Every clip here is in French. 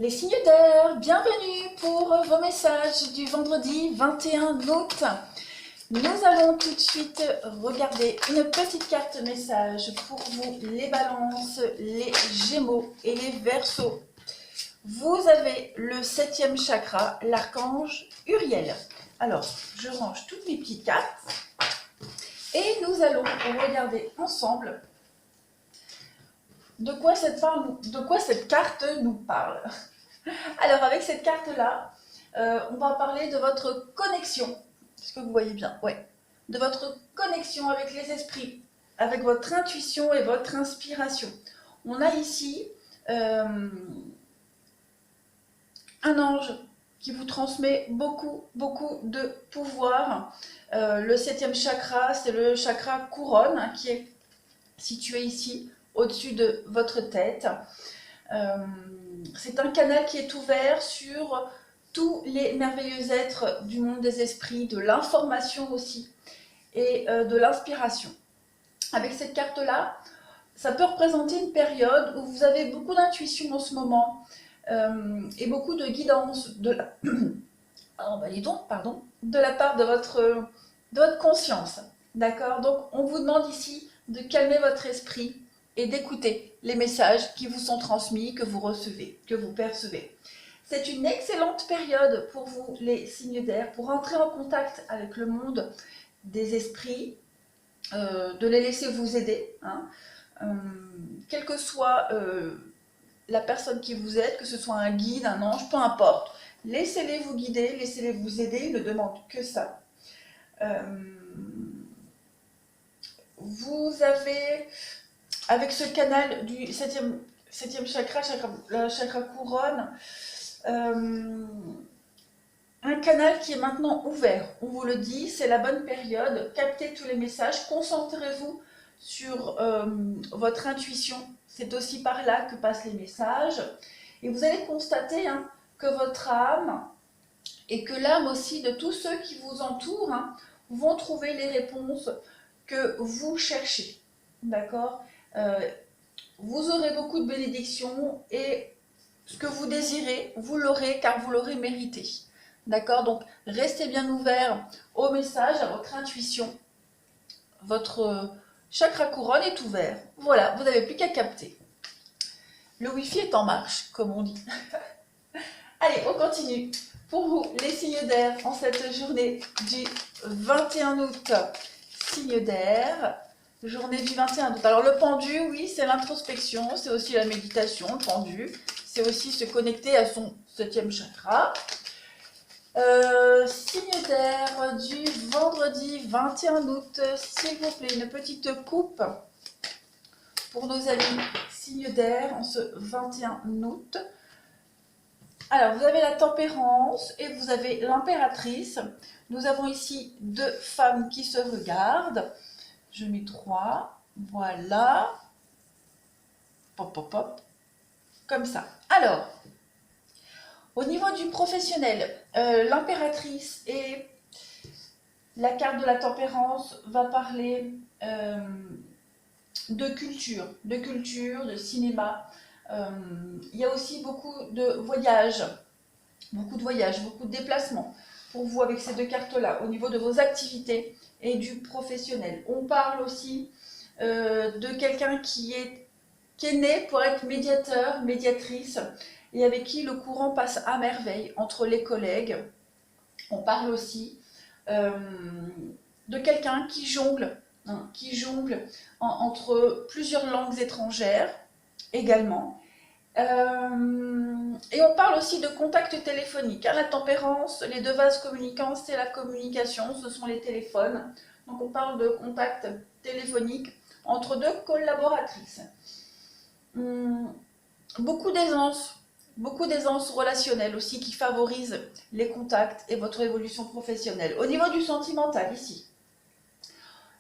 Les signes d'air, bienvenue pour vos messages du vendredi 21 août. Nous allons tout de suite regarder une petite carte message pour vous, les balances, les gémeaux et les verseaux. Vous avez le 7e chakra, l'archange Uriel. Alors, je range toutes mes petites cartes et nous allons regarder ensemble de quoi cette carte nous parle. Alors, avec cette carte-là, on va parler de votre connexion. Est-ce que vous voyez bien? Ouais. De votre connexion avec les esprits, avec votre intuition et votre inspiration. On a ici un ange qui vous transmet beaucoup de pouvoir. Le 7e chakra, c'est le chakra couronne hein, qui est situé ici, au-dessus de votre tête. C'est un canal qui est ouvert sur tous les merveilleux êtres du monde des esprits, de l'information aussi, et de l'inspiration. Avec cette carte-là, ça peut représenter une période où vous avez beaucoup d'intuition en ce moment, et beaucoup de guidance de la... de la part de votre conscience. D'accord? Donc, on vous demande ici de calmer votre esprit et d'écouter les messages qui vous sont transmis, que vous recevez, que vous percevez. C'est une excellente période pour vous, les signes d'air, pour entrer en contact avec le monde des esprits, de les laisser vous aider, hein, quelle que soit la personne qui vous aide, que ce soit un guide, un ange, peu importe. Laissez-les vous guider, laissez-les vous aider, ils ne demandent que ça. Vous avez, avec ce canal du 7e chakra, la chakra couronne, un canal qui est maintenant ouvert. On vous le dit, c'est la bonne période. Captez tous les messages, concentrez-vous sur votre intuition. C'est aussi par là que passent les messages. Et vous allez constater hein, que votre âme et que l'âme aussi de tous ceux qui vous entourent hein, vont trouver les réponses que vous cherchez. D'accord? Vous aurez beaucoup de bénédictions et ce que vous désirez, vous l'aurez car vous l'aurez mérité. D'accord? Donc, restez bien ouvert au message, à votre intuition. Votre chakra couronne est ouvert. Voilà, vous n'avez plus qu'à capter. Le Wi-Fi est en marche, comme on dit. Allez, on continue. Pour vous, les signes d'air, en cette journée du 21 août, signes d'air, journée du 21 août. Alors, le pendu, oui, c'est l'introspection, c'est aussi la méditation, le pendu. C'est aussi se connecter à son 7e chakra. Signe d'air du vendredi 21 août, s'il vous plaît, une petite coupe pour nos amis signes d'air en ce 21 août. Alors, vous avez la tempérance et vous avez l'impératrice. Nous avons ici deux femmes qui se regardent. Je mets 3, voilà. Pop, pop, pop. Comme ça. Alors, au niveau du professionnel, l'impératrice et la carte de la tempérance va parler de culture, de cinéma. Il y a aussi beaucoup de voyages, beaucoup de déplacements pour vous avec ces deux cartes-là, au niveau de vos activités et du professionnel. On parle aussi de quelqu'un qui est né pour être médiateur, médiatrice, et avec qui le courant passe à merveille entre les collègues. On parle aussi de quelqu'un qui jongle, hein, entre plusieurs langues étrangères également. Et on parle aussi de contact téléphonique. Hein, la tempérance, les deux vases communicants, c'est la communication, ce sont les téléphones. Donc on parle de contact téléphonique entre deux collaboratrices. Beaucoup d'aisance relationnelle aussi qui favorise les contacts et votre évolution professionnelle. Au niveau du sentimental ici,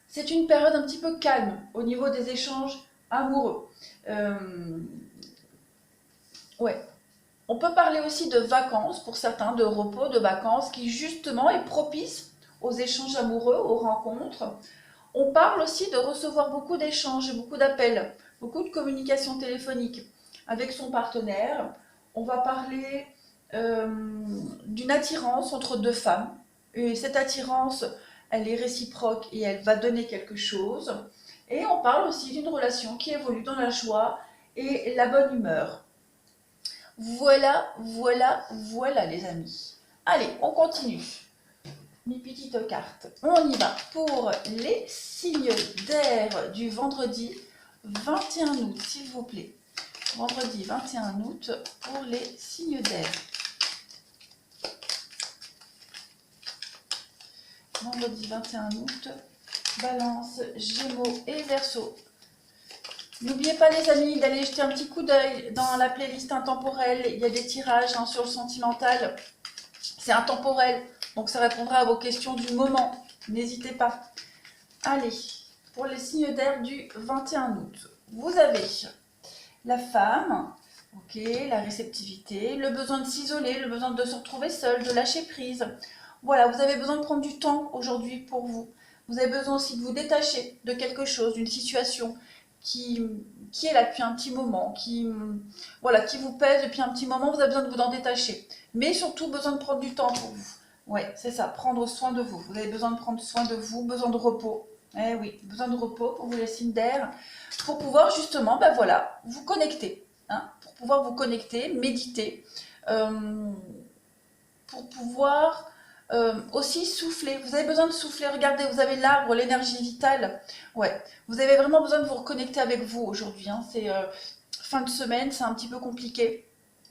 c'est une période un petit peu calme au niveau des échanges amoureux. Ouais. On peut parler aussi de vacances pour certains, de repos, de vacances qui justement est propice aux échanges amoureux, aux rencontres. On parle aussi de recevoir beaucoup d'échanges, beaucoup d'appels, beaucoup de communication téléphonique avec son partenaire. on va parler d'une attirance entre deux femmes. Et cette attirance, elle est réciproque et elle va donner quelque chose. Et on parle aussi d'une relation qui évolue dans la joie et la bonne humeur. Voilà, voilà, voilà les amis. Allez, on continue. Mes petites cartes. On y va pour les signes d'air du vendredi 21 août, s'il vous plaît. Vendredi 21 août pour les signes d'air. Vendredi 21 août, Balance, Gémeaux et Verseau. N'oubliez pas les amis d'aller jeter un petit coup d'œil dans la playlist intemporelle. Il y a des tirages sur le sentimental. C'est intemporel, donc ça répondra à vos questions du moment. N'hésitez pas. Allez, pour les signes d'air du 21 août. Vous avez la femme, ok, la réceptivité, le besoin de s'isoler, le besoin de se retrouver seul, de lâcher prise. Voilà, vous avez besoin de prendre du temps aujourd'hui pour vous. Vous avez besoin aussi de vous détacher de quelque chose, d'une situation qui est là depuis un petit moment, voilà, qui vous pèse depuis un petit moment, vous avez besoin de vous en détacher. Mais surtout, besoin de prendre du temps pour vous. Ouais, c'est ça, prendre soin de vous. Vous avez besoin de prendre soin de vous, besoin de repos. Eh oui, besoin de repos pour vous les signes d'air, pour pouvoir justement, ben voilà, vous connecter. Hein, pour pouvoir vous connecter, méditer, pour pouvoir aussi souffler. Vous avez besoin de souffler. Regardez, vous avez l'arbre, l'énergie vitale. Ouais, vous avez vraiment besoin de vous reconnecter avec vous aujourd'hui. Hein. C'est fin de semaine, c'est un petit peu compliqué.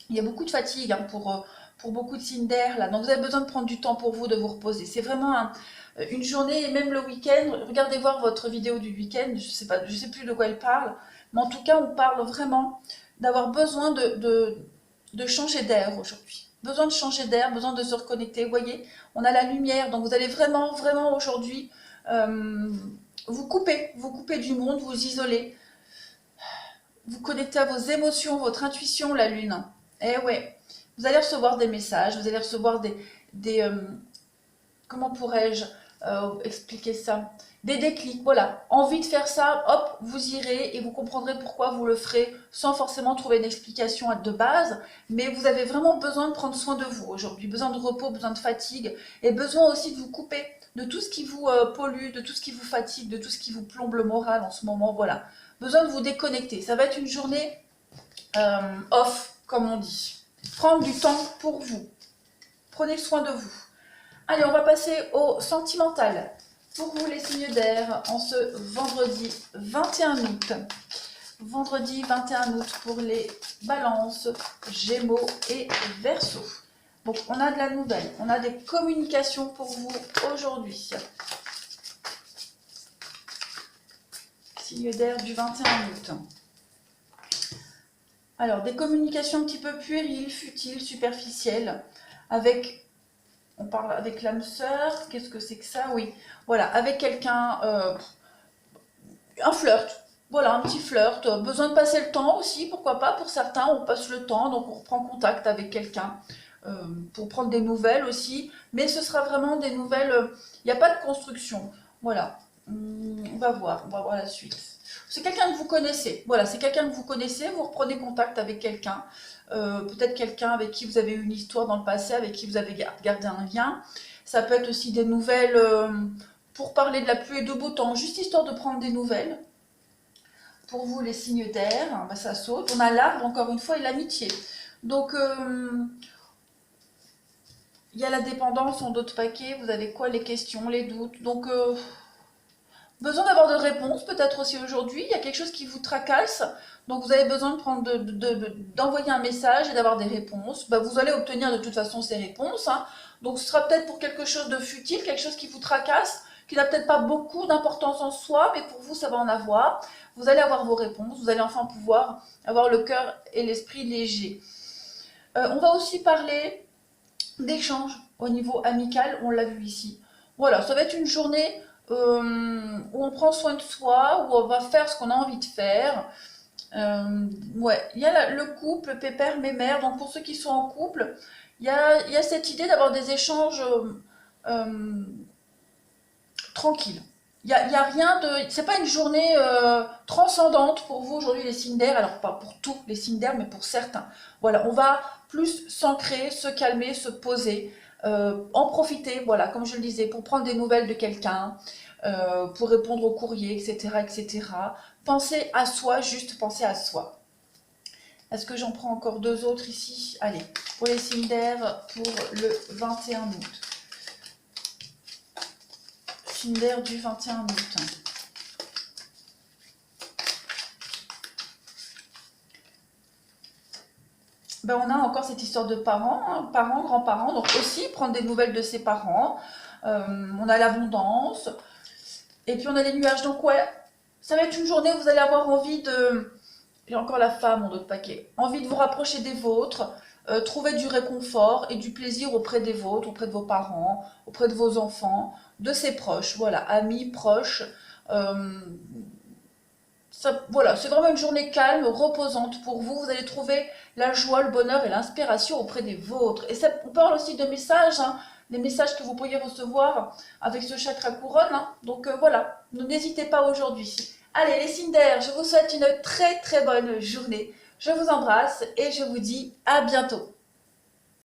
Il y a beaucoup de fatigue pour beaucoup de signes d'air là. Donc vous avez besoin de prendre du temps pour vous, de vous reposer. C'est vraiment une journée et même le week-end. Regardez voir votre vidéo du week-end. Je sais pas, je sais plus de quoi elle parle, mais en tout cas on parle vraiment d'avoir besoin de changer d'air aujourd'hui. Besoin de changer d'air, besoin de se reconnecter. Vous voyez, on a la lumière, donc vous allez vraiment, vraiment aujourd'hui vous couper du monde, vous isoler, vous connecter à vos émotions, votre intuition, la lune. Eh ouais, vous allez recevoir des messages, vous allez recevoir des comment pourrais-je expliquer ça? Des déclics, voilà. Envie de faire ça, hop, vous irez et vous comprendrez pourquoi vous le ferez sans forcément trouver une explication de base. Mais vous avez vraiment besoin de prendre soin de vous aujourd'hui. Besoin de repos, besoin de fatigue et besoin aussi de vous couper de tout ce qui vous pollue, de tout ce qui vous fatigue, de tout ce qui vous plombe le moral en ce moment. Voilà. Besoin de vous déconnecter. Ça va être une journée off, comme on dit. Prendre du temps pour vous. Prenez soin de vous. Allez, on va passer au sentimental. Pour vous les signes d'air, en ce vendredi 21 août. Vendredi 21 août pour les balances, gémeaux et verseaux. Donc, on a de la nouvelle, on a des communications pour vous aujourd'hui. Signe d'air du 21 août. Alors, des communications un petit peu puériles, futiles, superficielles, avec... On parle avec l'âme sœur, qu'est-ce que c'est que ça? Oui, voilà, avec quelqu'un, un flirt, voilà, un petit flirt, besoin de passer le temps aussi, pourquoi pas, pour certains, on passe le temps, donc on reprend contact avec quelqu'un, pour prendre des nouvelles aussi, mais ce sera vraiment des nouvelles, il n'y a pas de construction, voilà, on va voir la suite. C'est quelqu'un que vous connaissez, voilà, c'est quelqu'un que vous connaissez, vous reprenez contact avec quelqu'un, peut-être quelqu'un avec qui vous avez eu une histoire dans le passé, avec qui vous avez gardé un lien. Ça peut être aussi des nouvelles pour parler de la pluie et du beau temps, juste histoire de prendre des nouvelles. Pour vous, les signes d'air, ben, ça saute. On a l'arbre, encore une fois, et l'amitié. Donc, il y a la dépendance en d'autres paquets. Vous avez quoi? Les questions, les doutes. Donc, besoin d'avoir de réponses, peut-être aussi aujourd'hui. Il y a quelque chose qui vous tracasse. Donc vous avez besoin d'envoyer un message et d'avoir des réponses. Ben, vous allez obtenir de toute façon ces réponses. Hein. Donc ce sera peut-être pour quelque chose de futile, quelque chose qui vous tracasse, qui n'a peut-être pas beaucoup d'importance en soi, mais pour vous ça va en avoir. Vous allez avoir vos réponses, vous allez enfin pouvoir avoir le cœur et l'esprit léger. On va aussi parler d'échanges au niveau amical, on l'a vu ici. Voilà, ça va être une journée où on prend soin de soi, où on va faire ce qu'on a envie de faire. Ouais, il y a le couple, pépère, mémère. Donc pour ceux qui sont en couple, il y a cette idée d'avoir des échanges tranquilles. Il y a rien de, c'est pas une journée transcendante pour vous aujourd'hui les signes d'air. Alors pas pour tous les signes d'air, mais pour certains. Voilà, on va plus s'ancrer, se calmer, se poser, en profiter, voilà, comme je le disais, pour prendre des nouvelles de quelqu'un, pour répondre aux courriers, etc., etc. Pensez à soi, juste pensez à soi. Est-ce que j'en prends encore deux autres ici? Allez, pour les signes d'air pour le 21 août. Signe d'air du 21 août. Ben, on a encore cette histoire de parents, hein, parents, grands-parents, donc aussi prendre des nouvelles de ses parents. On a l'abondance. Et puis on a les nuages. Donc ouais, ça va être une journée où vous allez avoir envie de... Et encore la femme en d'autres paquets. Envie de vous rapprocher des vôtres, trouver du réconfort et du plaisir auprès des vôtres, auprès de vos parents, auprès de vos enfants, de ses proches, voilà, amis, proches. Euh, voilà, c'est vraiment une journée calme, reposante pour vous. Vous allez trouver la joie, le bonheur et l'inspiration auprès des vôtres. Et ça, on parle aussi de messages, hein, des messages que vous pourriez recevoir avec ce chakra couronne, hein. Donc voilà, n'hésitez pas aujourd'hui. Allez, les signes d'air, je vous souhaite une très très bonne journée. Je vous embrasse et je vous dis à bientôt.